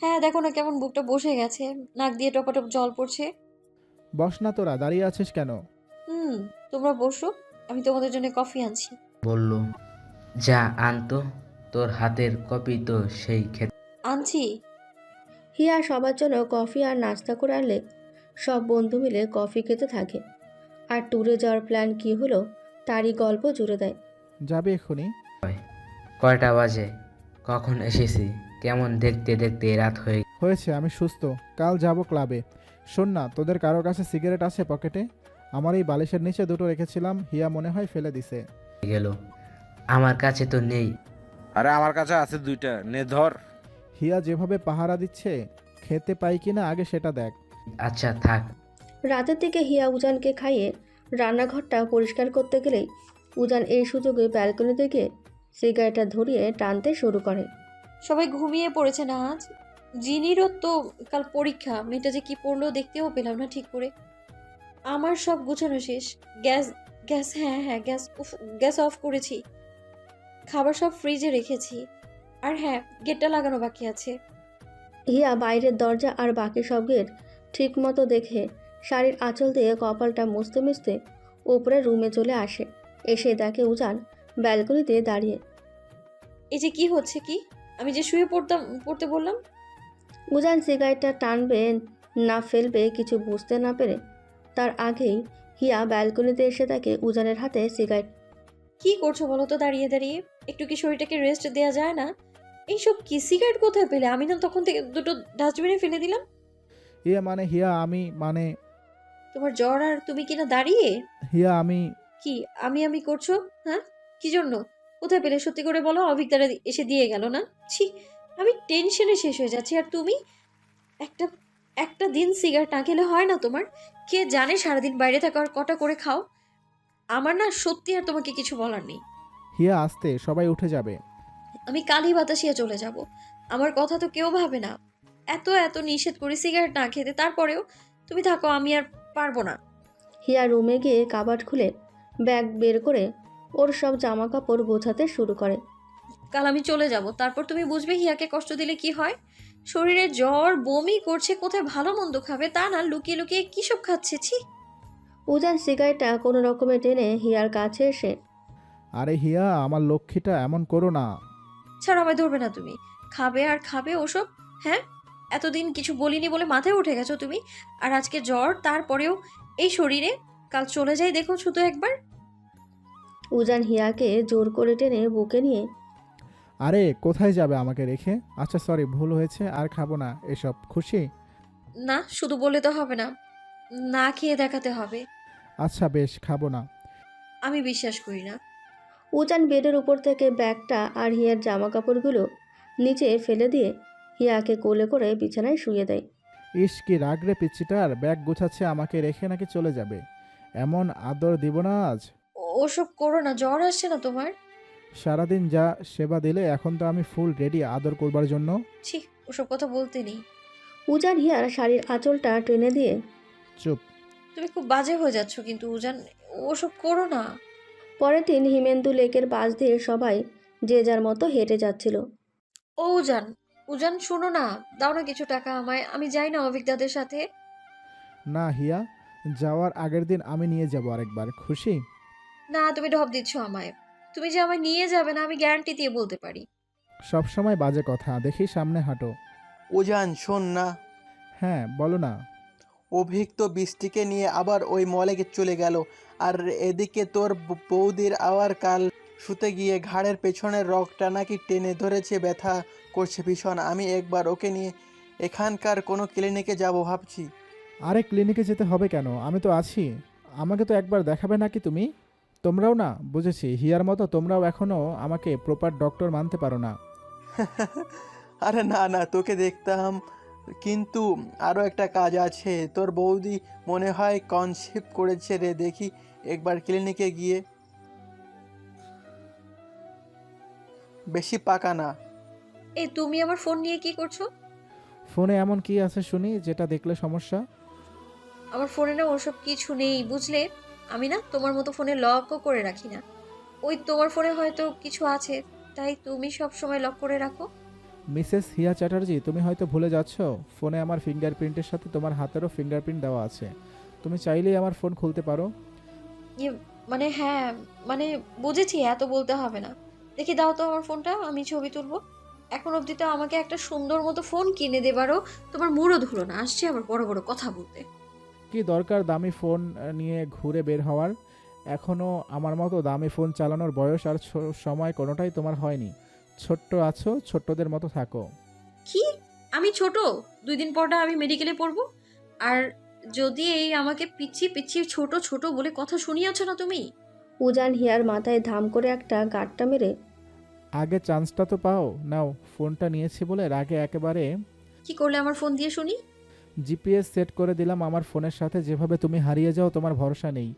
হ্যাঁ, দেখো না কেমন বুকটা বসে গেছে, নাক দিয়ে টপাটপ জল পড়ছে। বস না তোরা, দাঁড়িয়ে আছিস কেন? হুম, তোমরা বসো, আমি তোমাদের জন্য কফি আনছি। বলল, যা আনতো, তোর হাতের কপি তো সেই খেতে। আনছি। হিয়া সবার জন্য কফি আর নাস্তা করে আনলে সব বন্ধু মিলে কফি খেতে থাকে। আর ট্যুরে যাওয়ার প্ল্যান কি হলো তারই গল্প জুড়ে দেয়। যাবে এক্ষুনি? কয়টা বাজে? কখন এসেছি? কেমন দেখতে দেখতে রাত হয়ে হয়েছে, আমি সুস্থ। কাল যাব ক্লাবে। শোন না, তোদের কারোর কাছে সিগারেট আছে পকেটে? আমার এই বালিশের নিচে দুটো রেখেছিলাম, হিয়া মনে হয় ফেলে দিছে। গেল। আমার কাছে তো নেই। আরে আমার কাছে আছে দুইটা, নে ধর। হিয়া যেভাবে পাহারা দিচ্ছে, খেতে পাই কিনা আগে সেটা দেখ। আচ্ছা থাক। রাতের দিকে হিয়া উজানকে খাইয়ে রান্নাঘরটা পরিষ্কার করতে গেলেই উজান এই সুযোগে ব্যালকনিতে গিয়ে সিগারেটটা ধরিয়ে টানতে শুরু করে। সবাই ঘুমিয়ে পড়েছে না আজ। জিনিরও তো কাল পরীক্ষা, মেয়েটা যে কি পড়লো দেখতেও পেলাম না ঠিক করে। আমার সব গুছানো শেষ। গ্যাস গ্যাস হ্যাঁ হ্যাঁ গ্যাস গ্যাস অফ করেছি। খাবার সব ফ্রিজে রেখেছি। আর হ্যাঁ, গেটটা লাগানো বাকি আছে। হিয়া বাইরের দরজা আর বাকি সব গেট ঠিক মতো দেখে শাড়ির আঁচল দিয়ে কপালটা মুছতে মুছতে উপরে রুমে চলে আসে। এসে দেখে উজান ব্যালকনিতে দাঁড়িয়ে। এই যে কি হচ্ছে কি? আমি যে শুয়ে পড়তে বললাম। উজান সিগারেটটা টানবে না ফেলবে কিছু বুঝতে না পেরে তার আগেই হিয়া ব্যালকনিতে এসে দেখে উজানের হাতে সিগারেট। কি করছো বলো তো দাঁড়িয়ে দাঁড়িয়ে? একটু কি শরীরটাকে রেস্ট দেওয়া যায় না? এইসব কি সিগারেট কোথায় পেলে? আমি না তখন থেকে দুটো ডাস্টবিনে ফেলে দিলাম। হিয়া মানে হিয়া আমি মানে তোমার জ্বর আর তুমি কিনা দাঁড়িয়ে হিয়া আমি কি আমি করছো? হ্যাঁ, কি জন্য? কোথায় পেলে সত্যি করে বলো। অভিক দ্বারা এসে দিয়ে গেল না? ছি, আমি টেনশনে শেষ হয়ে যাচ্ছি। আর তুমি একটা একটা দিন সিগারেট না খেলে হয় না তোমার? কে জানে সারাদিন বাইরে থাকো আর কটা করে খাও। আমার না সত্যি আর তোমাকে কিছু বলার নেই। হিয়া আসতে, সবাই উঠে যাবে। আমি কালই বাতাসিয়া চলে যাব। আমার কথা তো কেউ ভাবে না। এত এত নিষেধ করি সিগারেট না খেতে, তারপরেও তুমি থাকো, আমি আর পারবো না। হিয়া রুমে গিয়ে কাবার্ড খুলে ব্যাগ বের করে ওর সব জামা কাপড় গোছাতে শুরু করে। কাল আমি চলে যাব, তারপর তুমি বুঝবে হিয়াকে কষ্ট দিলে কি হয়। শরীরে জ্বর বমি করছে, কোথায় ভালো মন্দ খাবে তা না, লুকিয়ে লুকিয়ে কী সব খাচ্ছে। ছি। উজান সিগারেটটা কোনো রকমে টেনে হিয়ার কাছে এসে। আরে হিয়া, আমার লক্ষ্মীটা, এমন করো না। ছাড়ো, আমায় ধরবে না তুমি। খাবে আর খাবে ওসব। হ্যাঁ, এতদিন কিছু বলিনি বলে মাথায় উঠে গেছো তুমি। আর আজকে জ্বর, তারপরেও এই শরীরে। কাল চলে যাই দেখো শুধু একবার। উজান হিয়াকে জোর করে টেনে বুকে নিয়ে। আরে কোথায় যাবে আমাকে রেখে? আচ্ছা সরি, ভুল হয়েছে, আর খাবো না এসব। খুশি? না, শুধু বললে তো হবে না, না খেয়ে দেখাতে হবে। আচ্ছা বেশ, খাবো না। আমি বিশ্বাস করি না। উজান বেডের উপর থেকে ব্যাগটা আর হিয়ার জামা কাপড়গুলো নিচে ফেলে দিয়ে হিয়াকে কোলে করে বিছানায় শুয়ে দেয়। ইস কি রাগ রে পিচ্চিটার, ব্যাগ গুছাচ্ছে আমাকে রেখে নাকি চলে যাবে। এমন আদর দিব না আজ। ওসব করো না, জ্বর আসছে না তোমার? সারাদিন যা সেবা দিলে, এখন তো আমি ফুল রেডি আদর করবার জন্য। ছি, ওসব কথা বলতে নেই। উজান হিয়ার শাড়ির আঁচলটা টেনে দিয়ে। চুপ। তুমি খুব বাজে হয়ে যাচ্ছ কিন্তু উজান, ওসব করো না। পরের দিন হিমেন্দু লেকের পাশ দিয়ে সবাই যে যার মতো হেঁটে যাচ্ছিল। ও উজান, উজান শোনো না, দাও না কিছু টাকা আমায়, আমি যাই না অভিজ্ঞতাদের সাথে। না হিয়া, যাওয়ার আগের দিন আমি নিয়ে যাব আরেকবার। খুশি? না, তুমি ঢপ দিচ্ছ আমায়। তুমি যে আমায় নিয়ে যাবে না, আমি গ্যারান্টি দিয়ে বলতে পারি। সব সময় বাজে কথা, দেখি সামনে হাঁটো। উজান শোন না, হ্যাঁ বলো না। অভিক তো বৃষ্টিকে নিয়ে আবার ওই মলে চলে গেল। আর এদিকে তোর বৌদির আবার কাল শুতে গিয়ে ঘাড়ের পেছনের রগটা নাকি টেনে ধরেছে, ব্যথা করছে ভীষণ। আমি একবার ওকে নিয়ে এখানকার কোনো ক্লিনিকে যাব ভাবছি। আরে ক্লিনিকে যেতে হবে কেন, আমি তো আছি। আমাকে তো একবার দেখাবে নাকি তুমি? তোমরাও না, বুঝেছি, হিয়ার মতো তোমরাও এখনও আমাকে প্রপার ডক্টর মানতে পারো না। আরে না না, তোকে দেখতাম, কিন্তু আরও একটা কাজ আছে। তোর বৌদি মনে হয় কনসিভ করেছে রে, দেখি একবার ক্লিনিকে গিয়ে। বেশি পাকা না। এই তুমি আমার ফোন নিয়ে কি করছো? ফোনে এমন কি আছে শুনি যেটা দেখলে সমস্যা? আমার ফোনে না ওসব কিছু নেই বুঝলে। আমি না তোমার মতো ফোনে লকও করে রাখি না। ওই তোমার ফোনে হয়তো কিছু আছে, তাই তুমি সব সময় লক করে রাখো? মিসেস হিয়া চ্যাটার্জি, তুমি হয়তো ভুলে যাচ্ছ ফোনে আমার ফিঙ্গারপ্রিন্টের সাথে তোমার হাতেরও ফিঙ্গারপ্রিন্ট দেওয়া আছে। তুমি চাইলেই আমার ফোন খুলতে পারো। ইয়ে, মানে হ্যাঁ, মানে বুঝেছি, এত বলতে হবে না। দেখি দাও তো আমার ফোনটা, আমি ছবি তুলবো। এখন অবধি তো আমাকে একটা সুন্দর মতো ফোন কিনে দেবারও তোমার মুরদ হলো না, আসছে আবার বড় বড় কথা বলতে। কি দরকার দামি ফোন নিয়ে ঘুরে বের হওয়ার? এখনও আমার মতো দামি ফোন চালানোর বয়স আর সময় কোনোটাই তোমার হয়নি। ছোট্ট আছো, ছোট্টদের মতো থাকো। কি? আমি ছোট? 2 দিন পর না আমি মেডিকেলে পড়বো। আর যদি এই আমাকে পিচ্ছি পিচ্ছি ছোট ছোট বলে কথা শুনিয়েছো না তুমি? উজান হিয়ার মাথায় ধাম করে একটা গাঁটটা মেরে আগে চান্সটা তো পাও। নাও, ফোনটা নিয়েছি বলে রাগে একেবারে কি করলে আমার ফোন দিয়ে শুনি? জিপিএস সেট করে দিলাম আমার ফোনের সাথে, যেভাবে তুমি হারিয়ে যাও তোমার ভরসা নেই।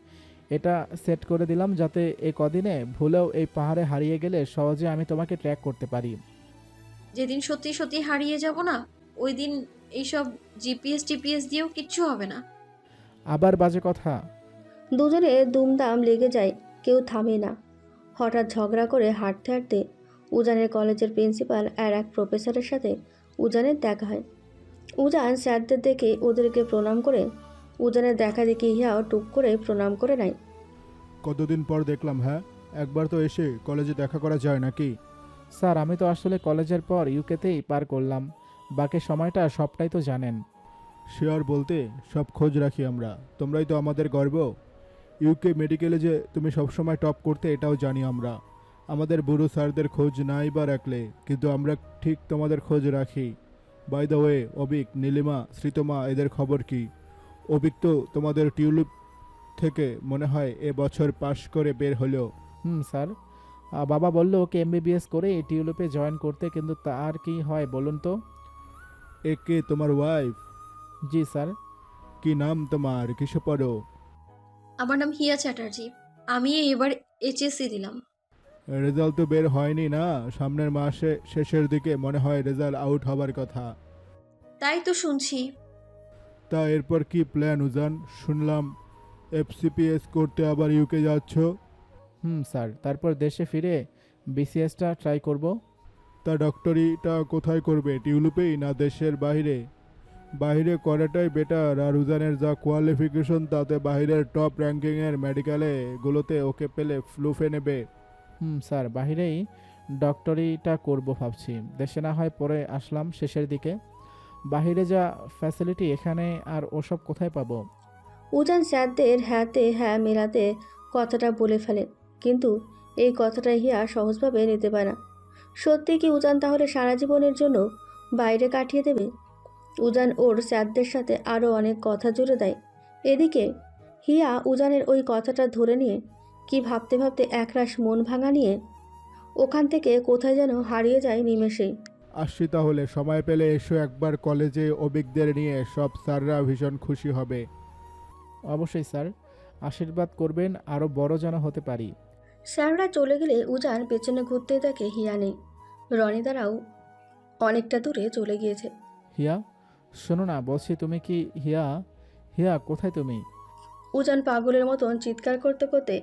এটা সেট করে দিলাম যাতে এই কদিনে ভুলেও এই পাহাড়ে হারিয়ে গেলে সহজে আমি তোমাকে ট্র্যাক করতে পারি। যেদিন সত্যি সত্যি হারিয়ে যাব না, ওই দিন এইসব জিপিএস টিপিএস দিয়েও কিচ্ছু হবে না। আবার বাজে কথা। দুজনে দুমদাম লেগে যায়, কেউ থামে না। হঠাৎ ঝগড়া করে হাঁটতে হাঁটতে উজানের কলেজের প্রিন্সিপাল আর এক প্রফেসরের সাথে উজানের দেখা হয়। উজান স্যারদের দেখে ওদেরকে প্রণাম করে উজানের দেখা দেখে হিয়াও টুক করে প্রণাম করে নেয়। কতদিন পর দেখলাম। হ্যাঁ, একবার তো এসে কলেজে দেখা করা যায় নাকি? স্যার, আমি তো আসলে কলেজের পর ইউকেতেই পার করলাম, বাকি সময়টা সবটাই তো জানেন। শেয়ার বলতে সব খোঁজ রাখি আমরা, তোমরাই তো আমাদের গর্ব। ইউকে মেডিকেলে যে তুমি সবসময় টপ করতে এটাও জানি আমরা। আমাদের বুড়ো স্যারদের খোঁজ নাই বা রাখলে, কিন্তু আমরা ঠিক তোমাদের খোঁজ রাখি। By the way, Abhik, Nilima, Sreetama এদের খবর কি? অবিক তো তোমাদের টিউলিপ থেকে মনে হয় এবছর পাশ করে বের হলো। স্যার, বাবা বলল ওকে এমবিবিএস করে এই টিউলিপে জয়েন করতে, কিন্তু তার কি হয় বলুন তো? একে তোমার ওয়াইফ? জি স্যার। কি নাম তোমার, কিসে পড়ো? আমার নাম হিয়া চ্যাটার্জি। আমি এবার এইচএসসি দিলাম। রেজাল্ট তো বের হয়নি না? সামনের মাসে শেষের দিকে মনে হয় রেজাল্ট আউট হবার কথা। তাই তো শুনছি। তা এরপর কি প্ল্যান উজান? শুনলাম এফসিপিএস করতে আবার ইউকে যাচ্ছ। স্যার, তারপর দেশে ফিরে বিসিএসটা ট্রাই করব। তা ডক্টরিটা কোথায় করবে, টিউলিপেই না দেশের বাইরে? বাইরে করাটাই বেটার। আর উজানের যা কোয়ালিফিকেশন তাতে বাইরের টপ র্যাঙ্কিংয়ের মেডিকেলে গুলোতে ওকে পেলে ফ্লুফে নেবে। স্যার, বাহিরেই ডক্টরিটা করব ভাবছি, দেশে না হয় পরে আসলাম শেষের দিকে। বাহিরে যা ফ্যাসিলিটি এখানে আর ওসব কোথায় পাবো? উজান স্যারদের হ্যাঁতে হ্যাঁ মেলাতে কথাটা বলে ফেলে, কিন্তু এই কথাটা হিয়া সহজভাবে নিতে পারে না। সত্যি কি উজান তাহলে সারা জীবনের জন্য বাইরে কাটিয়ে দেবে? উজান ওর স্যারদের সাথে আরও অনেক কথা জুড়ে দেয়। এদিকে হিয়া উজানের ওই কথাটা ধরে নিয়ে কি ভাবতে ভাবতে একরাশ মন ভাঙা নিয়ে ওখান থেকে কোথায় যেন হারিয়ে যায় নিমেষেই। আসছি তাহলে, সময় পেলে এসো একবার কলেজে, অভিজ্ঞদের নিয়ে সব স্যাররা ভীষণ খুশি হবে। অবশ্যই স্যার, আশীর্বাদ করবেন আরও বড় যেন হতে পারি। স্যাররা চলে গেলে উজান পেছনে ঘুরতে থাকে, হিয়া নেই। রনিদারাও অনেকটা দূরে চলে গিয়েছে। হিয়া, শোনো না, বলছি তুমি কি হিয়া? হিয়া, কোথায় তুমি? উজান পাগলের মতন চিৎকার করতে করতে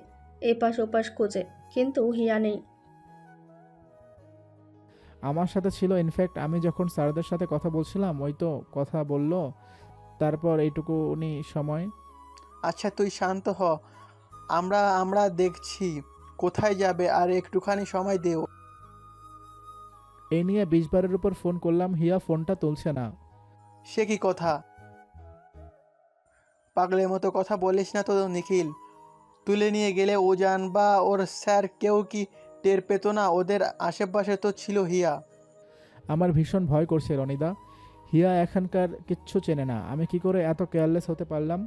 এপাশ ওপাশ খোঁজে, কিন্তু হিয়া নেই। আমার সাথে ছিল, ইনফ্যাক্ট আমি যখন স্যারদের সাথে কথা বলছিলাম ওই তো কথা বললো, তারপর এইটুকুনি সময়। আচ্ছা তুই শান্ত হ, আমরা আমরা দেখছি কোথায় যাবে, আর একটুখানি সময় দেও। এই নিয়ে 20 বারের উপর ফোন করলাম, হিয়া ফোনটা তুলছে না। সে কি কথা? পাগলের মতো কথা বলিস না তো নিখিল। তুলে নিয়ে গেলে ওজান বা ওর স্যার কেউ কি টের পেত না? ওদের আশেপাশে তো ছিল হিয়া। আমার ভীষণ ভয় করছে রনিদা। হিয়া এখানকার কিচ্ছু চেনে না, আমি কি করে এত কেয়ারলেস হতে পারলাম?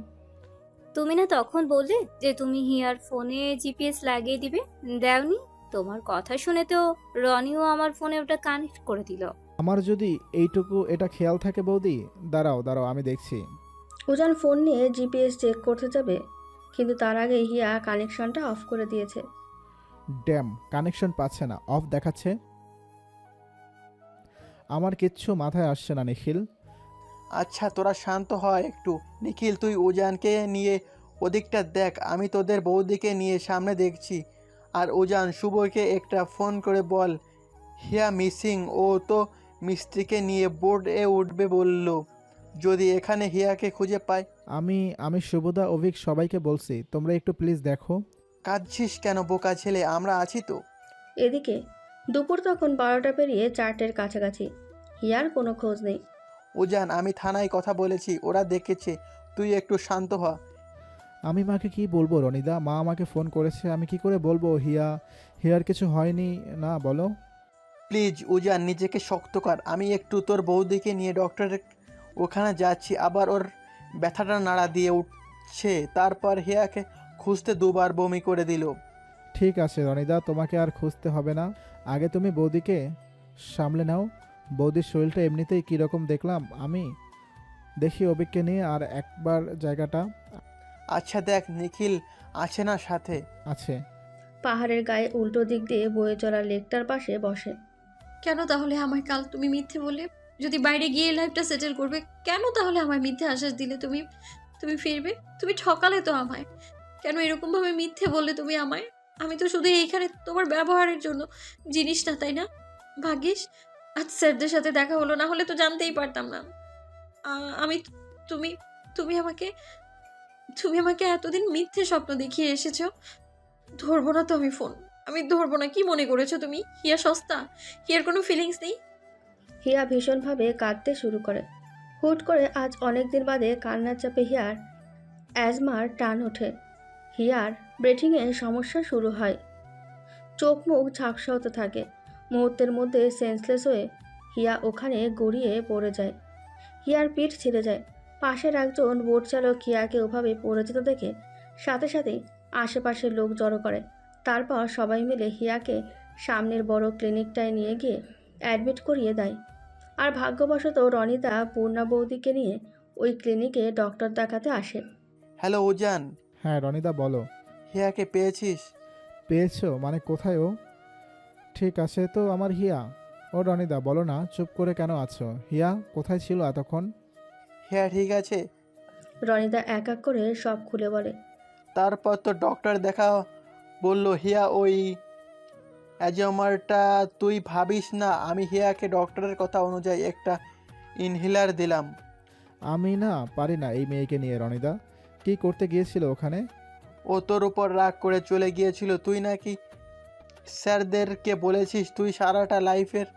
তুমি না তখন বললে যে তুমি হিয়ার ফোনে জিপিএস লাগিয়ে দিবে, দেওনি? তোমার কথা শুনে তো রনিও আমার ফোনে ওটা কানেক্ট করে দিল। আমার যদি এইটুকু এটা খেয়াল থাকে বৌদি, দাঁড়াও দাঁড়াও আমি দেখছি। উজান ফোন নিয়ে জিপিএস চেক করতে যাবে, কিন্তু তার আগে হিয়া কানেকশনটা অফ করে দিয়েছে। ড্যাম, কানেকশন পাচ্ছে না, অফ দেখাচ্ছে। আমার কিচ্ছু মাথায় আসছে না নিখিল। আচ্ছা তোরা শান্ত হয় একটু। নিখিল তুই উজানকে নিয়ে ওদিকটা দেখ, আমি তোদের বৌদিকে নিয়ে সামনে দেখছি। আর উজান, শুভকে একটা ফোন করে বল হিয়া মিসিং, ও তো মিস্ত্রিকে নিয়ে বোর্ডে উঠবে বলল। যদি এখানে হিয়াকে খুঁজে পায়। আমি শুভদা অভিক সবাইকে বলছি, তোমরা একটু প্লিজ দেখো। কাঁদছিস কেন বোকা ছেলে, আমরা আছি তো। এদিকে দুপুর তখন 12টা পেরিয়ে 4টের কাছাকাছি। হিয়ার কোনো খোঁজ নেই। উজান, আমি থানায় কথা বলেছি, ওরা দেখেছে, তুই একটু শান্ত হ। আমি মাকে কি বলবো রনিদা? মা আমাকে ফোন করেছে, আমি কি করে বলবো হিয়ার কিছু হয়নি না বলো? প্লিজ উজান, নিজেকে শক্ত কর। আমি একটু তোর বৌদিকে নিয়ে ডক্টরের ওখানে যাচ্ছি। আবার ওর ব্যথাটা নাড়া দিয়ে উঠছে, তারপর হিয়াকে খুঁজতে দুবার বমি করে দিল। ঠিক আছে রনিদা, তোমাকে আর খুঁজতে হবে না। আগে তুমি বৌদিকে সামলে নাও। বৌদির শরীরটা এমনিতেই কীরকম দেখলাম আমি। দেখি অভিককে নিয়ে আর একবার জায়গাটা। আচ্ছা দেখ, নিখিল আছে না সাথে? আছে। পাহাড়ের গায়ে উল্টো দিক দিয়ে বয়ে চলা লেকটার পাশে বসে। কেন তাহলে আমায় কাল তুমি মিথ্যে বলে, যদি বাইরে গিয়ে লাইফটা সেটেল করবে, কেন তাহলে আমায় মিথ্যে আশ্বাস দিলে তুমি? তুমি ফিরবে, তুমি ঠকালে তো আমায়। কেন এরকমভাবে মিথ্যে বললে তুমি আমায়? আমি তো শুধু এইখানে তোমার ব্যবহারের জন্য জিনিস না, তাই না? ভাগ্যিস আজ স্যারদের সাথে দেখা হলো, না হলে তো জানতেই পারতাম না। আমি তুমি তুমি আমাকে তুমি আমাকে এতদিন মিথ্যে স্বপ্ন দেখিয়ে এসেছো। ধরবো না তো আমি ফোন, আমি ধরবো না। কি মনে করেছো তুমি হিয়া সস্তা? হিয়ার কোনো ফিলিংস নেই? হিয়া ভীষণভাবে কাঁদতে শুরু করে। হুট করে আজ অনেক দিন বাদে কান্নার চাপে হিয়ার অ্যাজমার টান ওঠে। হিয়ার ব্রেথিংয়ে সমস্যা শুরু হয়। চোখ মুখ ঝাপসা হতে থাকে। মুহূর্তের মধ্যে সেন্সলেস হয়ে হিয়া ওখানে গড়িয়ে পড়ে যায়। হিয়ার পিঠ ছিঁড়ে যায়। পাশের একজন বোট চালক হিয়াকে ওভাবে পড়ে যেতে দেখে সাথে সাথেই আশেপাশের লোক জড়ো করে। তারপর সবাই মিলে হিয়াকে সামনের বড় ক্লিনিকটায় নিয়ে গিয়ে অ্যাডমিট করিয়ে দেয়। আর ভাগ্যবশত রনিতা পূর্ণা বৌদিকে নিয়ে ওই ক্লিনিকে ডক্টর দেখাতে আসে। হ্যালো উজান, হ্যাঁ রনিদা বলো। হিয়াকে পেয়েছিস? পেয়েছো মানে কোথায় ও? ঠিক আছে তো আমার হিয়া। ও রনিদা বলো না, চুপ করে কেন আছো? হিয়া কোথায় ছিল এতক্ষণ? হিয়া ঠিক আছে। রনিতা এক এক করে সব খুলে বলে। তারপর তো ডক্টর দেখা বলল হিয়া ওই অ্যাজমারটা। তুই ভাবিস না, আমি হিয়াকে ডক্টরের কথা অনুযায়ী একটা ইনহেলার দিলাম। আমি না পারি না এই মেয়েকে নিয়ে। রনিদা কি করতে গিয়েছিল ওখানে? ও তোর উপর রাগ করে চলে গিয়েছিল। তুই নাকি স্যারদেরকে বলেছিস তুই সারাটা লাইফের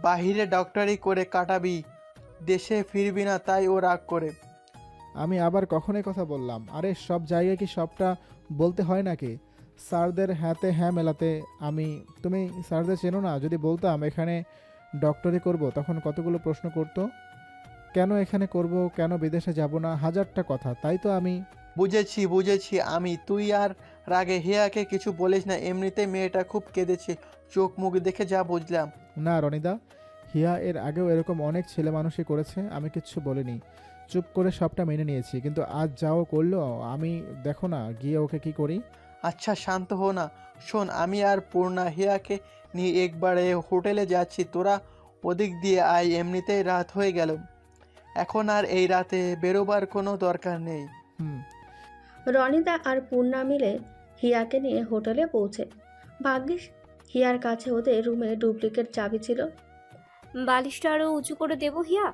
বাহিরে ডক্টরি করে কাটাবি, দেশে ফিরবি না, তাই ও রাগ করে। আমি আবার কখনই কথা বললাম? আরে সব জায়গায় কি সবটা বলতে হয় নাকি? স্যারদের হ্যাঁতে হ্যাঁ মেলাতে তুমি স্যারদের চেনো না? যদি বলতাম এখানে ডক্টরি করব, তখন কতগুলো প্রশ্ন করতো। কেন এখানে করব, কেন বিদেশে যাব না, হাজারটা কথা। তাই তো আমি বুঝেছি আমি। তুই আর রাগে হিয়াকে কিছু বলিস না, এমনিতে মেয়েটা খুব কেঁদেছে, চোখ মুখ দেখে যা বুঝলাম। না রনিদা, হিয়া এর আগেও এরকম অনেক ছেলে মানুষই করেছে, আমি কিচ্ছু বলিনি, চুপ করে সবটা মেনে নিয়েছি। কিন্তু আজ যাও করলো, আমি দেখো না গিয়ে ওকে কি করি। আচ্ছা শান্ত হো না। শোন, আমি আর পূর্ণা হিয়াকে নিয়ে একবারে হোটেলে যাচ্ছি, তোরা ওদিক দিয়ে আয়, এমনিতেই রাত হয়ে গেল। এখন আর এই রাতে বেরোবার কোনো দরকার নেই। হুম। রনিতা আর পূর্ণা মিলে হিয়াকে নিয়ে হোটেলে পৌঁছে। ভাগ্যিস হিয়ার কাছে ওদের রুমে ডুপ্লিকেট চাবি ছিল। বালিশটা আরো উঁচু করে দেবো হিয়া?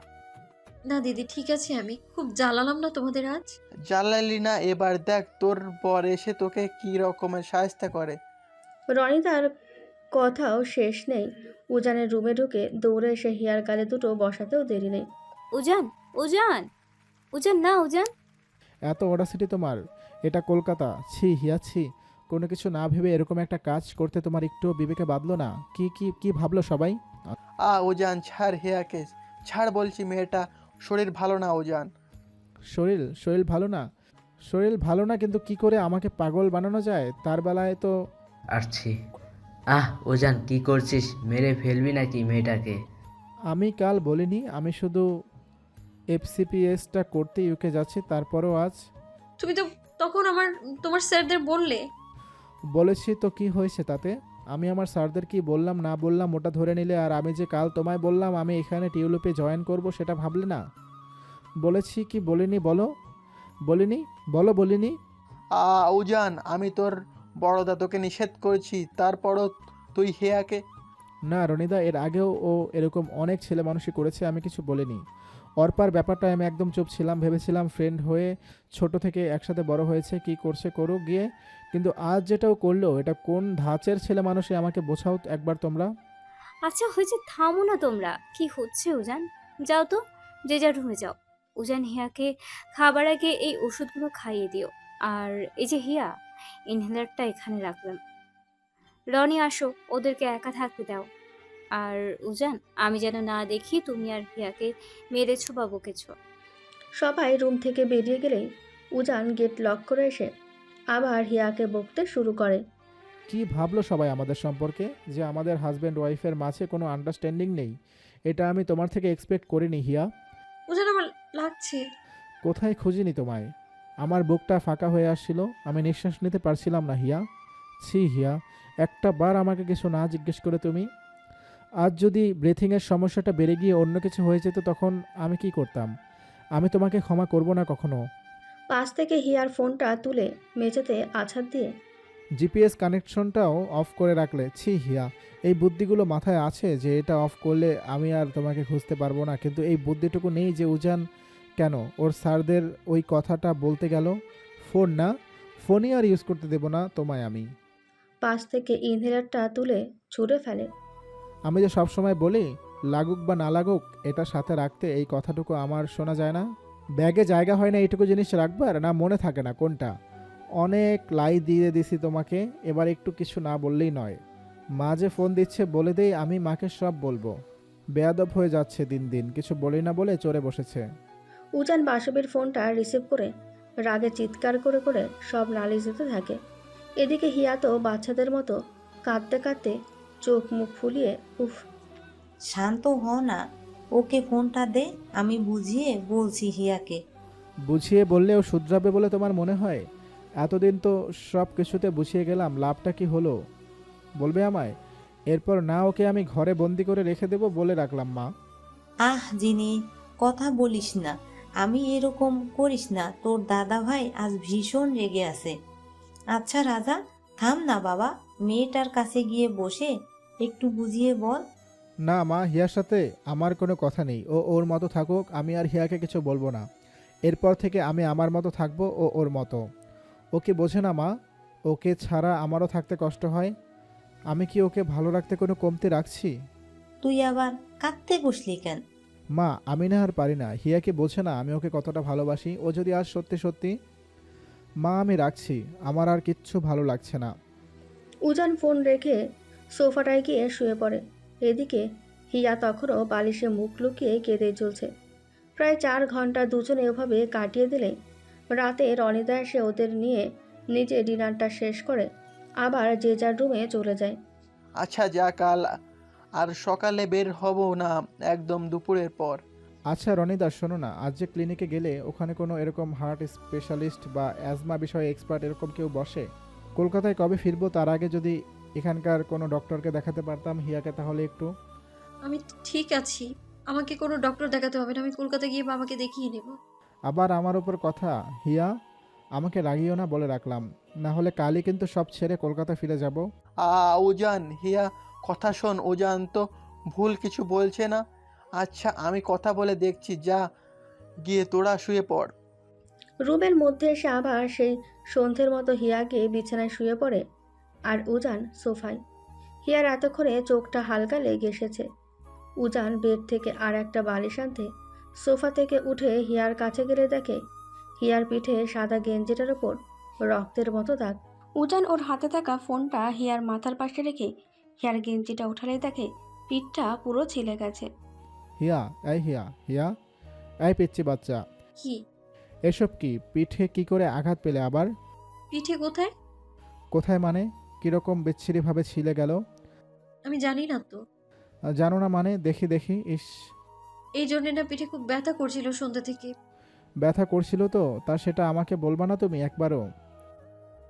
না দিদি, ঠিক আছে। আমি খুব জ্বালালাম না তোমাদের আজ? জ্বালালি না, এবার দেখ তোর বর এসে তোকে কি রকমের সাহায্য করে। রনিতার কথাও শেষ নেই। উজানের রুমে ঢুকে দৌড়ে এসে হিয়ার গালে দুটো বসাতেও দেরি নেই। উজান উজান উজান না উজান। এত অডাসিটি তোমার! এটা কলকাতা। ছি হিয়া ছি! কোনো কিছু না ভেবে এরকম একটা কাজ করতে তোমার একটুও বিবেকে বাঁধলো না? কি কি কি ভাবলো সবাই? ওজান ছাড় হিয়াকে, ছাড় বলছি, মেয়েটা শরীর ভালো না ওজান। শরীর ভালো না? শরীর ভালো না কিন্তু কি করে আমাকে পাগল বানানো যায়? তার বেলায় তো আসছি। ওজান কি করছিস? মেরে ফেলবি নাকি মেয়েটাকে? আমি কাল বলিনি আমি শুধু এফসিপিএসটা করতে ইউকে যাচ্ছি, তারপরও আজ তুমি তো তখন তোমার স্যারদের বললে। বলেছি তো কি হয়েছে তাতে? আমি আমার স্যারদের কি বললাম না বললাম ওটা ধরে নিলে, আর আমি যে কাল তোমায় বললাম আমি এখানে টিউলিপে জয়েন করব সেটা ভাবলে না? বলেছি কি বলিনি বলো? বলিনি? বলিনি? উজান, আমি তোর বড় দাদুকে নিষেধ করেছি, তারপরও তুই হিয়াকে। না রনিদা, এর আগেও ও এরকম অনেক ছেলে মানুষই করেছে, আমি কিছু বলিনি। অর্পার ব্যাপারটা আমি একদম চুপ ছিলাম, ভেবেছিলাম ফ্রেন্ড হয়ে ছোট থেকে একসাথে বড় হয়েছে, কি করছে করুক গিয়ে। কিন্তু আজ যেটাও করলো, এটা কোন ধাঁচের ছেলে মানুষই আমাকে বোঝাও একবার তোমরা। আচ্ছা হয়েছে, থামো না তোমরা। কি হচ্ছে উজান? যাও তো, যে যার রুমে যাও। উজান, হিয়াকে খাবার আগে এই ওষুধগুলো খাইয়ে দিও। আর এই যে হিয়া, ইনহেলারটা এখানে রাখলাম। রনি, আসো, ওদেরকে একা থাকতে দাও। আর উজান, আমি যেন না দেখি তুমি আর হিয়াকে মেরেছো বা বকেছো। সবাই রুম থেকে বেরিয়ে গেলেই উজান গেট লক করে এসে আবার হিয়াকে বকতে শুরু করে। কি ভাবলো সবাই আমাদের সম্পর্কে, যে আমাদের হাজব্যান্ড ওয়াইফের মাঝে কোনো আন্ডারস্ট্যান্ডিং নেই? এটা আমি তোমার থেকে এক্সপেক্ট করিনি হিয়া। ওজন আমার লাগছে। কোথায় খুঁজিনি তোমায়? আমার বুকটা ফাঁকা হয়ে আসছিল, আমি নিঃশ্বাস নিতে পারছিলাম না হিয়া। ছি হিয়া, একটা বার আমাকে কিছু না জিজ্ঞেস করে তুমি। আজ যদি ব্রেথিংয়ের সমস্যাটা বেড়ে গিয়ে অন্য কিছু হয়ে যেত তখন আমি কি করতাম? আমি তোমাকে ক্ষমা করব না কখনো। পাশ থেকে হিয়ার ফোনটা তুলে মেঝেতে আছাড় দিয়ে জিপিএস কানেকশনটাও অফ করে রাখলে। ছি হিয়া, এই বুদ্ধিগুলো মাথায় আছে যে এটা অফ করলে আমি আর তোমাকে খুঁজতে পারবো না, কিন্তু এই বুদ্ধিটুকু নেই যে উজান কেন ওর স্যারদের ওই কথাটা বলতে গেল। ফোন না, ফোনই আর ইউজ করতে দেবো না তোমায় আমি। পাশ থেকে ইনহেলারটা তুলে ছুঁড়ে ফেলে। আমি যে সবসময় বলি লাগুক বা না লাগুক এটা সাথে রাখতে, এই কথাটুকু আমার শোনা যায় না? ব্যাগে জায়গা হয় না এইটুকু জিনিস রাখবার, না মনে থাকে না কোনটা? অনেক লাই দিয়ে দিছি তোমাকে, এবার একটু কিছু না বললেই নয়। মা যে ফোন দিচ্ছে বলে দেই, আমি মাকে সব বলবো। বেয়াদব হয়ে যাচ্ছে দিন দিন, কিছু বলি না বলে চড়ে বসেছে। উজান বাসবের ফোনটা রিসিভ করে রাগে চিৎকার করে করে সব নালিশ দিতে থাকে। এদিকে হিয়া তো বাচ্চাদের মতো কাঁদতে কাঁদতে চোখ মুখ ফুলিয়ে উফ। শান্ত হ না, ওকে ফোনটা দে, আমি বুঝিয়ে বলছি হিয়াকে। বুঝিয়ে বললেও শুধরাবে বলে তোমার মনে হয়? এতদিন তো সব কিছুতে বুঝিয়ে গেলাম, লাভটা কি হলো বলবে আমায়? এরপর না ওকে আমি ঘরে বন্দি করে রেখে দেবো বলে রাখলাম মা। আহ জিনি, কথা বলিস না, আমি এরকম করিস না, তোর দাদা ভাই আজ ভীষণ রেগে আছে। আচ্ছা রাজা, থাম না বাবা, মেয়েটার কাছে গিয়ে বসে একটু বুঝিয়ে বল। না মা, হিয়ার সাথে আমার কোনো কথা নেই, ও ওর মতো থাকুক, আমি আর হিয়াকে কিছু বলবো না। এরপর থেকে আমি আমার মতো থাকবো, ও ওর মতো। ওকে বোঝে না মা, ওকে ছাড়া আমারও থাকতে কষ্ট হয়। আমি কি ওকে ভালো রাখতে কোনো কমতি রাখছি? তুই আবার কাঁদতে বসলি কেন? মা আমি না আর পারি না, হিয়াকে বোঝে না আমি ওকে কতটা ভালোবাসি। ও যদি আজ সত্যি সত্যি। মা আমি রাখছি, আমার আর কিচ্ছু ভালো লাগছে না। উজান ফোন রেখে সোফাটায় গিয়ে শুয়ে পড়ে। এদিকে হিয়া তখনও বালিশে মুখ লুকিয়ে কেঁদে চলছে। প্রায় 4 ঘন্টা দুজনে ওভাবে কাটিয়ে দিলে রাতে রনিদা এসে ওদের নিয়ে নিজে ডিনারটা শেষ করে আবার যে যার রুমে চলে যায়। আচ্ছা যা, কাল আর সকালে বের হব না, একদম দুপুরের পর। আচ্ছা রনিদা শোনো না, আজ যে ক্লিনিকে গেলে ওখানে কোনো এরকম হার্ট স্পেশালিস্ট বা অ্যাজমা বিষয়ে এক্সপার্ট এরকম কেউ বসে? কলকাতায় কবে ফিরবো তার আগে যদি এখানকার কোনো ডক্টরকে দেখাতে পারতাম হিয়াকে, তাহলে একটু। আমি ঠিক আছি, আমাকে কোনো ডক্টর দেখাতে হবে না, আমি কলকাতা গিয়ে বাবাকে দেখিয়ে নেব। আবার আমার ওপর কথা হিয়া, আমাকে রাগিও না বলে রাখলাম, না হলে কালই কিন্তু সব ছেড়ে কলকাতা ফিরে যাব। উজান, হিয়া কথা শোন, উজান তো ভুল কিছু বলছে না। আচ্ছা আমি কথা বলে দেখছি, যা গিয়ে তোরা শুয়ে পড়। রুমের মধ্যে এসে আবার সেই সন্ধ্যের মতো হিয়াকে বিছানায় শুয়ে পড়ে আর উজান সোফায়। হিয়ার এতক্ষণে চোখটা হালকা লেগে এসেছে। উজান বেড থেকে আর একটা বালিশ আনতে সোফা থেকে উঠে হিয়ার কাছে গেলে দেখে হিয়ার পিঠে সাদা গেঞ্জিটার ওপর রক্তের মতো দাগ। উজান ওর হাতে থাকা ফোনটা হিয়ার মাথার পাশে রেখে হিয়ার গেঞ্জিটা উঠালে দেখে পিঠটা পুরো ছিলে গেছে। হিয়া, এই হিয়া, হিয়া, এই পিচ্ছি বাচ্চা, কি? এসব কি? পিঠে কি করে আঘাত পেলে আবার? পিঠে কোথায়? কোথায় মানে? কীরকম বিচ্ছিরিভাবে ছিলে গেল? আমি জানি না তো। জানো না মানে? দেখি দেখি। ইস, এই জন্যে না পিঠে খুব ব্যথা করছিল সন্ধ্যা থেকে। ব্যথা করছিল তো, তা সেটা আমাকে বলবা না তুমি একবারও?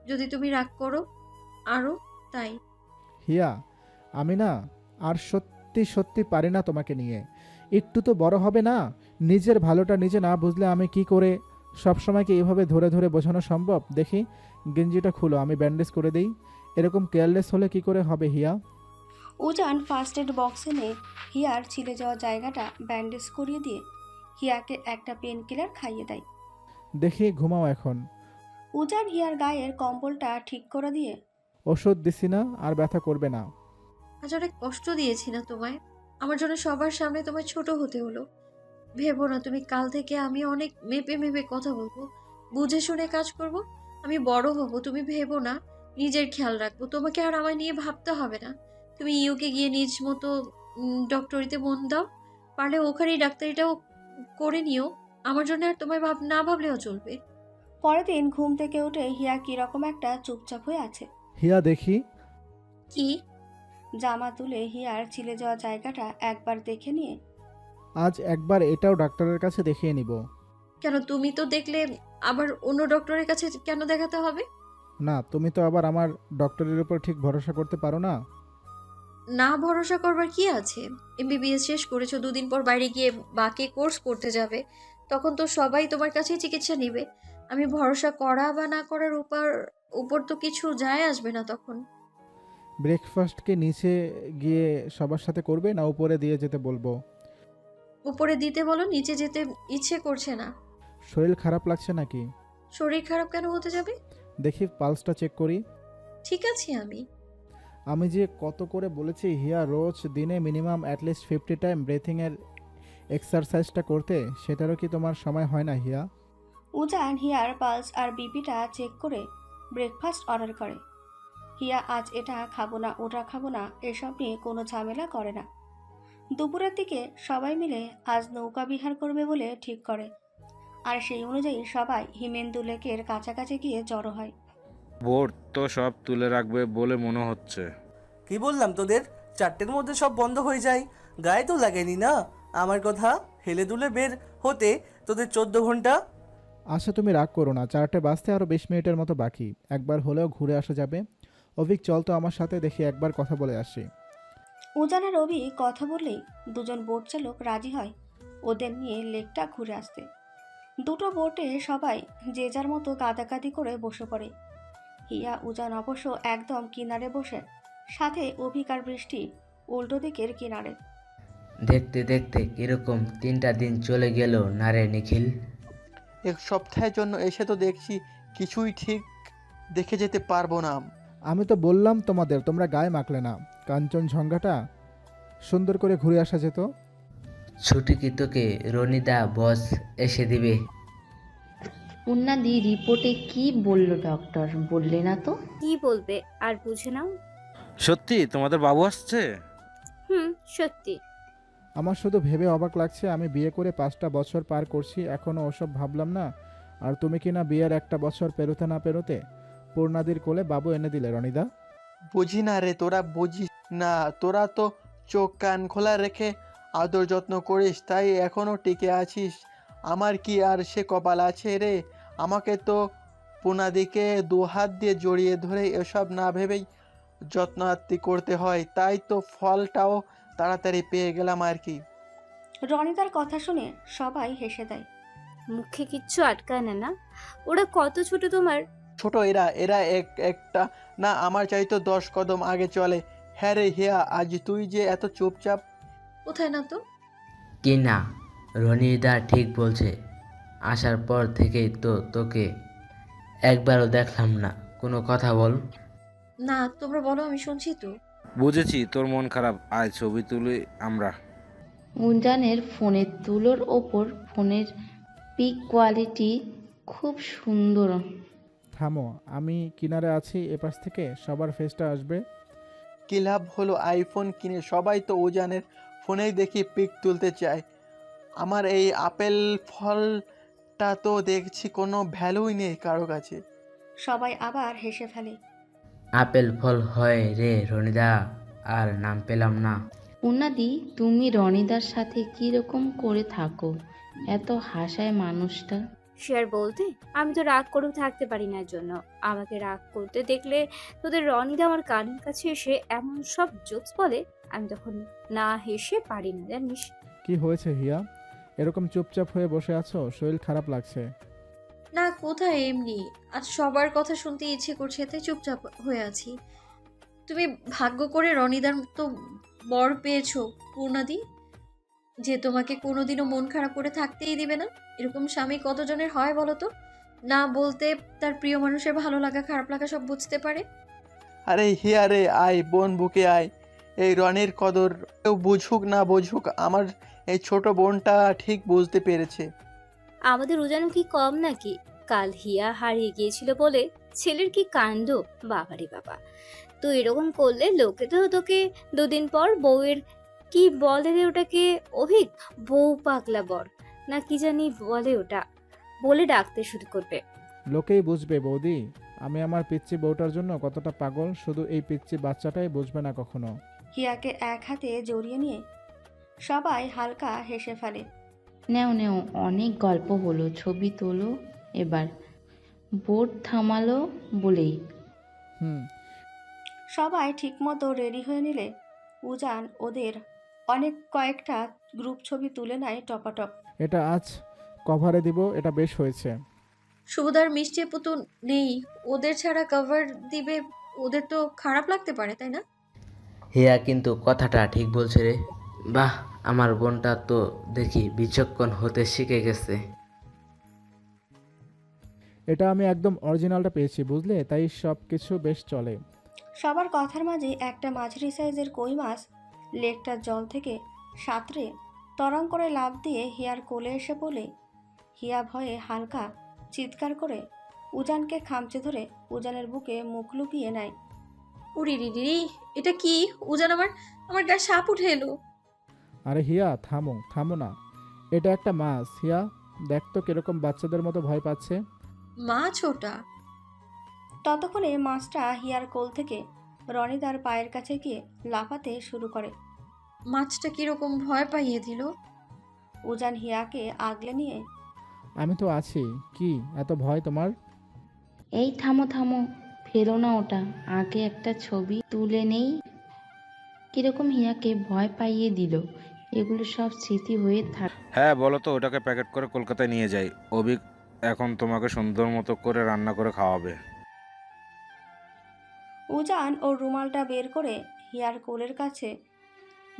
যদি তুমি রাগ করো আরও, তাই। হিয়া, আমি না আর সত্যি সত্যি পারি না তোমাকে নিয়ে। একটু তো বড় হবে না? নিজের ভালোটা নিজে না বুঝলে আমি কি করে সবসময় কি এভাবে ধরে ধরে বোঝানো সম্ভব? দেখি গেঞ্জিটা খুলো, আমি ব্যান্ডেজ করে দিই। এরকম কেয়ারলেস হলে কি করে হবে হিয়া? উজান ফার্স্ট এড বক্স এনে হিয়ার ছিলে যাওয়া জায়গাটা ব্যান্ডেজ করিয়ে দিয়ে হিয়াকে একটা পেন কিলার খাইয়ে দেয়। দেখি ঘুমাও এখন। উজান হিয়ার গায়ের কম্বলটা ঠিক করে দিয়ে ওষুধ দিছি না, আর ব্যথা করবে না। আজ অনেক কষ্ট দিয়েছি না তোমায়? আমার জন্য সবার সামনে তোমায় ছোট হতে হলো। ভেবো না তুমি কাল থেকে আমি অনেক মেপে মেপে কথা বলবো, বুঝে শুনে কাজ করব। আমি বড় হব, তুমি ভেবো না। নিজের খেয়াল রাখবো, তোমাকে আর আমায় নিয়ে ভাবতে হবে না। তুমি ইউকে গিয়ে নিজ মতো ডক্টরিতে মন দাও, পারলে ওখানেই ডাক্তারিটাও করে নিও। আমার জন্য আর তোমায় না ভাবলেও চলবে। পরের দিন ঘুম থেকে উঠে হিয়া কিরকম একটা চুপচাপ হয়ে আছে। হিয়া দেখি। কি? জামা তুলে হিয়ার ছিলে যাওয়া জায়গাটা একবার দেখে নিয়ে আজ একবার এটাও ডাক্তারের কাছে দেখিয়ে নিব। কেন, তুমি তো দেখলে আবার অন্য ডক্টরের কাছে কেন দেখাতে হবে? না, তুমি তো আবার আমার ডক্টরের উপর ঠিক ভরসা করতে পারো না। না ভরসা করবার কি আছে? এমবিবিএস শেষ করেছো, 2 দিন পর বাইরে গিয়ে বাকি কোর্স করতে যাবে। তখন তো সবাই তোমার কাছেই চিকিৎসা নেবে। আমি ভরসা করা বা না করার উপর তো কিছু যায় আসবে না তখন। ব্রেকফাস্টকে নিচে গিয়ে সবার সাথে করবে না উপরে দিয়ে যেতে বলবো? উপরে দিতে বলো, নিচে যেতে ইচ্ছে করছে না। শরীর খারাপ লাগছে নাকি? শরীর খারাপ কেন হতে যাবে? দেখি পালসটা চেক করি। ঠিক আছে। আমি যে কত করে বলেছি হিয়া রোজ দিনে মিনিমাম অ্যাটলিস্ট 50 টাইম ব্রেথিংয়ের এক্সারসাইজটা করতে, সেটারও কি তোমার সময় হয় না হিয়া? উজান হিয়ার পালস আর বিপিটা চেক করে ব্রেকফাস্ট অর্ডার করে। হিয়া আজ এটা খাবো না ওটা খাবো না এসব নিয়ে কোনো ঝামেলা করে না। দুপুরের দিকে সবাই মিলে আজ নৌকা বিহার করবে বলে ঠিক করে, আর সেই অনুযায়ী সবাই হিমেন্দু লেকের কাছাকাছি গিয়ে জড়ো হয়। বোর্ড তো সব তুলে রাখবে বলে মনে হচ্ছে। কি বললাম তোদের, 4টের মধ্যে সব বন্ধ হয়ে যায়। গায়ে তো লাগেনি না আমার কথা, হেলে দুলে বের হতে তোদের 14 ঘন্টা। আচ্ছা তুমি রাগ করো না, 4টে বাজতে আরও 20 মিনিটের মতো বাকি, একবার হলেও ঘুরে আসা যাবে। অভিক চল তো আমার সাথে, দেখি একবার কথা বলে আসি। উজান আর রবি কথা বললেই দুজন বোট চালক রাজি হয় ওদের নিয়ে লেকটা ঘুরে আসতে। দুটো বোটে সবাই যে যার মতো কাদাকাদি করে বসে পড়ে। হিয়া উজান অবশ্য একদম কিনারে বসে, সাথে অভিক আর বৃষ্টি উল্টো দিকের কিনারে। দেখতে দেখতে কিরকম 3টা দিন চলে গেল না রে নিখিল? 1 সপ্তাহের জন্য এসে তো দেখছি কিছুই ঠিক দেখে যেতে পারবো না। আমি তো বললাম তোমাদের, তোমরা গায়ে মাখলে না। কাঞ্চনজঙ্ঘাটা সুন্দর করে ঘুরে আসা যেত। ছুটি কি তোকে রনিদা বস এসে দিবে? উন্নাদি রিপোর্টে কি বলল ডক্টর? বললে না তো? কি বলবে আর বুঝে নাও। সত্যি তোমাদের বাবু আসছে? সত্যি। আমার শুধু ভেবে অবাক লাগছে, আমি বিয়ে করে 5টা বছর পার করছি, এখনও ওসব ভাবলাম না। আর তুমি কি না বিয়ের 1টা বছর পেরোতে না পেরোতে পূর্ণাদির কোলে বাবু এনে দিলে রনিদা। বুঝি না রে, তোরা বুঝিস না। তোরা তো চোখ কান খোলা রেখে আদর যত্ন করিস, তাই এখনো টিকে আছিস। আমার কি আর সে কপাল আছে রে? আমাকে তো পুনাদিকে 2 হাত দিয়ে জড়িয়ে ধরে এসব না ভেবেই যত্নাত্তি করতে হয়, তাই তো ফলটাও তাড়াতাড়ি পেয়ে গেলাম আর কি। রনিতার কথা শুনে সবাই হেসে দেয়। মুখে কিচ্ছু আটকায় না না? ওরা কত ছোট তোমার? ছোট এরা এরা একটা না আমার চাইতো 10 কদম আগে চলে। হ্যাঁ রে হিয়া, আজ তুই যে এত চুপচাপ। কোথায় না তো? কি না, রনিদা ঠিক বলছে। আসার পর থেকেই তো তোকে একবারও দেখলাম না। কোনো কথা বল। না, তোমরা বলো, আমি শুনছি তো। বুঝেছি তোর মন খারাপ, আয় ছবি তুলি আমরা। উজানের ফোনের তুলোর ওপর ফোনের পিক কোয়ালিটি খুব সুন্দর। থামো, আমি কিনারে আছি, এপাশ থেকে সবার ফেসটা আসবে। কি লাভ হলো আইফোন কিনে? সবাই তো উজানের ফোনেই দেখি পিক তুলতে চায়। আমার এই আপেল ফলটা তো দেখছি কোনো ভ্যালুই নেই কারো কাছে। সবাই আবার হেসে ফেলে। আপেল ফল হয় রে রনিদা, আর নাম পেলাম না। উন্নাদি, তুমি রনিদার সাথে কি রকম করে থাকো? এত হাসায় মানুষটা। সে আর বলতে, আমি তো রাগ করেও থাকতে পারি না। এর জন্য আমাকে রাগ করতে দেখলে তোদের রনিদা আমার কানের কাছে এসে এমন সব জোকস বলে, আমি তখন না হেসে পারি না, জানিস? কি হয়েছে হিয়া, এরকম চুপচাপ হয়ে বসে আছো? শরীর খারাপ লাগছে? না, কোথায়, এমনি আজ সবার কথা শুনতে ইচ্ছে করছে তাই চুপচাপ হয়ে আছি। তুমি ভাগ্য করে রনিদার তো বর পেয়েছো পূর্ণাদি, যে তোমাকে কোনোদিনও মন খারাপ করে থাকতেই দিবে না। এরকম স্বামী কতজনের হয় বলো তো? না বলতে তার প্রিয় মানুষের ভালো লাগা খারাপ লাগা সব বুঝতে পারে। আরে হিয়া রে, আয় বোন বুকে আয়। এই রনির কদর কেউ বুঝুক না বুঝুক, আমার এই ছোট বোনটা ঠিক বুঝতে পেরেছে। আমাদের উজান কি কম নাকি? কাল হিয়া হারিয়ে গিয়েছিল বলে ছেলের কি কাণ্ড! বাবারে বাবা, তো এরকম করলে লোকে তো তোকে দুদিন পর বউয়ের কি বলে রে ওটাকে, অভিক, বউ পাগলা বর না কি জানি বলে ওটা, বলে ডাকতে শুরু করবে। লোকেই বুঝবে বৌদি আমি আমার পিচ্চি বউটার জন্য কতটা পাগল, শুধু এই পিচ্চি বাচ্চাটাই বুঝবে না কখনো। হিয়াকে এক হাতে জড়িয়ে নিয়ে সবাই হালকা হেসে ফেলে। নেও নেও, অনেক গল্প হলো, ছবি তোলো এবার। বোট থামালো বলেই। হুম। সবাই ঠিকমতো রেডি হয়ে নিলে উজান ওদের কয়েকটা গ্রুপ ছবি তুলে নেয় টপাটপ। এটা আজ কভারে দিব, এটা বেশ হয়েছে। শুভদার মিষ্টি পুতু নেই, ওদের ছাড়া কভার দিবে, ওদের তো খারাপ লাগতে পারে, তাই না? হিয়া কিন্তু কথাটা ঠিক বলছে রে। বাহ, আমার বোনটা তো দেখি বিচক্ষণ হতে শিখে গেছে। এটা আমি একদম অরিজিনালটা পেয়েছি বুঝলে, তাই সব কিছু বেশ চলে। সবার কথার মাঝে একটা মাঝারি সাইজের কই মাছ লেকটার জল থেকে সাঁতরে তরং করে লাফ দিয়ে হিয়ার কোলে এসে বলে। হিয়া ভয়ে হালকা চিৎকার করে উজানকে খামচে ধরে উজানের বুকে মুখ লুকিয়ে নেয়। উড়ি রিরি, এটা কি? উজান, আমার আমার গায়ে সাপ উঠে এলো। আরে হিয়া থামো থামো না, এটা একটা মাছ। হিয়া দেখ তো কিরকম বাচ্চাদের মতো ভয় পাচ্ছে। মাছ ওটা? ততক্ষণে মাছটা হিয়ার কোল থেকে রনিদার পায়ের কাছে গিয়ে লাফাতে শুরু করে। মাছটা কিরকম ভয় পাইয়ে দিল। উজান হিয়াকে আগলে নিয়ে। আমি তো আছি, কি এত ভয় তোমার? এই থামো থামো, ফেলো না ওটা, আগে একটা ছবি তুলে নেই। কিরকম হিয়াকে ভয় পাইয়ে দিল, এগুলো সব স্মৃতি হয়ে থাক। হ্যাঁ বলো তো, ওটাকে প্যাকেট করে কলকাতায় নিয়ে যাই। অভিক এখন তোমাকে সুন্দর মতো করে রান্না করে খাওয়াবে। উজান ওর রুমালটা বের করে হিয়ার কোলের কাছে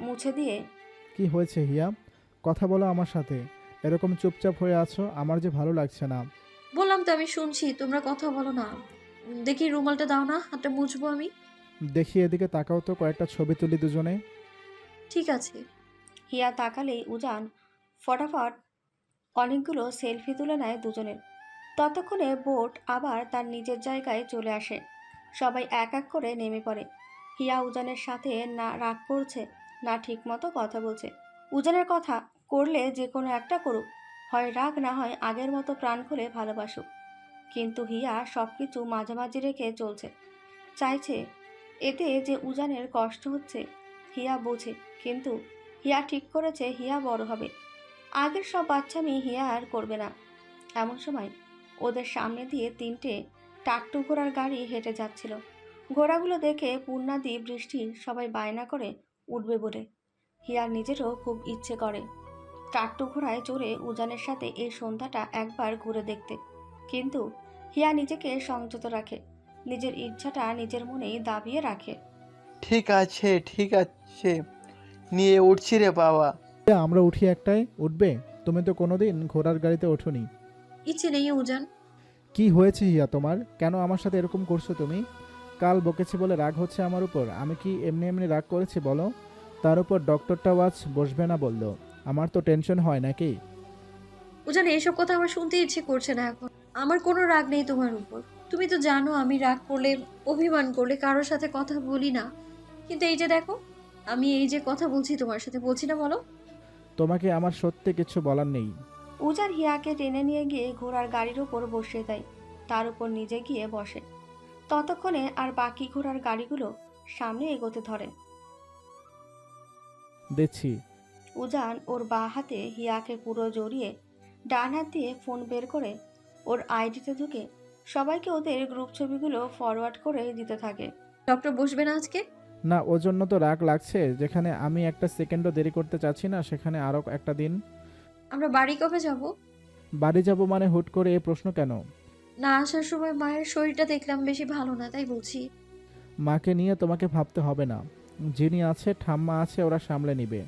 মুছে দিয়ে। কি হয়েছে হিয়া, কথা বলো আমার সাথে। এরকম চুপচাপ হয়ে আছো, আমার যে ভালো লাগছে না। বললাম তো আমি শুনছি, তোমরা কথা বলো না। দেখি রুমালটা দাও না, হাতটা মুছবো আমি। দেখি এদিকে তাকাও তো, কয়েকটা ছবি তুলি দুজনে। ঠিক আছে। হিয়া তাকালেই উজান ফটাফট অনেকগুলো সেলফি তুলে নেয় দুজনের। ততক্ষণে বোট আবার তার নিজের জায়গায় চলে আসে। সবাই এক এক করে নেমে পড়ে। হিয়া উজানের সাথে না রাগ করছে, না ঠিকমতো কথা বলছে। উজানের কথা করলে যে কোনো একটা করুক, হয় রাগ না হয় আগের মতো প্রাণ খুলে ভালোবাসুক। কিন্তু হিয়া সব কিছু মাঝামাঝি রেখে চলছে। চাইছে এতে যে উজানের কষ্ট হচ্ছে হিয়া বোঝে, কিন্তু হিয়া ঠিক করেছে হিয়া বড় হবে, আগের সব বাচ্চামি হিয়া আর করবে না। এমন সময় ওদের সামনে দিয়ে 3টে টাকটু ঘোড়ার গাড়ি হেঁটে যাচ্ছিল। ঘোড়াগুলো দেখে পূর্ণাদি, বৃষ্টি সবাই বায়না করে উঠবে বলে। হিয়ার নিজেরও খুব ইচ্ছে করে টাকটু ঘোড়ায় চড়ে উজানের সাথে এই সন্ধ্যাটা একবার ঘুরে দেখতে, কিন্তু হিয়া নিজেকে সংযত রাখে, নিজের ইচ্ছাটা নিজের মনেই দাবিয়ে রাখে। ঠিক আছে ঠিক আছে, নিয়ে উঠছি রে বাবা। হিয়া, আমরা উঠি একটাই, উঠবে? তুমি তো কোনোদিন ঘোড়ার গাড়িতে ওঠোনি। ইচ্ছে নেই উজান। কি হয়েছে হিয়া তোমার, কেন আমার সাথে এরকম করছো তুমি? কাল বকেছি বলে রাগ হচ্ছে আমার উপর? আমি কি এমনি এমনি রাগ করেছি বলো? তার উপর ডক্টরটাও আজ বসবে না বললো, আমার তো টেনশন হয় নাকি? উজান, এসব কথা আমার শুনতে ইচ্ছে করছে না এখন। আমার কোনো রাগ নেই তোমার উপর। তুমি তো জানো আমি রাগ করলে, অভিমান করলে কারোর সাথে কথা বলি না। কিন্তু এই যে দেখো, আমি এই যে কথা বলছি তোমার সাথে, বলছি না বলো? তোমাকে আমার সত্যি কিছু বলার নেই। উজান হিয়াকে টেনে নিয়ে গিয়ে ঘোড়ার গাড়ির উপর বসিয়ে দেয়, তার উপর নিজে গিয়ে বসে। ততক্ষণে আর বাকি ঘোড়ার গাড়িগুলো সামনে এগোতে ধরে। দেখছি। উজান ওর বাঁ হাতে হিয়াকে পুরো জড়িয়ে ডান হাত দিয়ে ফোন বের করে ওর আইডিতে ঢুকে সবাইকে ওদের গ্রুপ ছবিগুলো ফরওয়ার্ড করে দিতে থাকে। ডক্টর বসবে না আজকে? না, ওর জন্য তো রাগ লাগছে। যেখানে আমি একটা সেকেন্ডও দেরি করতে চাচ্ছি না, সেখানে আরও একটা দিন। আমরা বাড়ি কবে যাব? বাড়ি যাব মানে হুট করে এই প্রশ্ন কেন? না আসার সময় মায়ের শরীরটা দেখলাম বেশি ভালো না, তাই বলছি। মাকে নিয়ে তোমাকে ভাবতে হবে না। যিনি আছে, ঠাম্মা আছে, ওরা সামলে নিবে।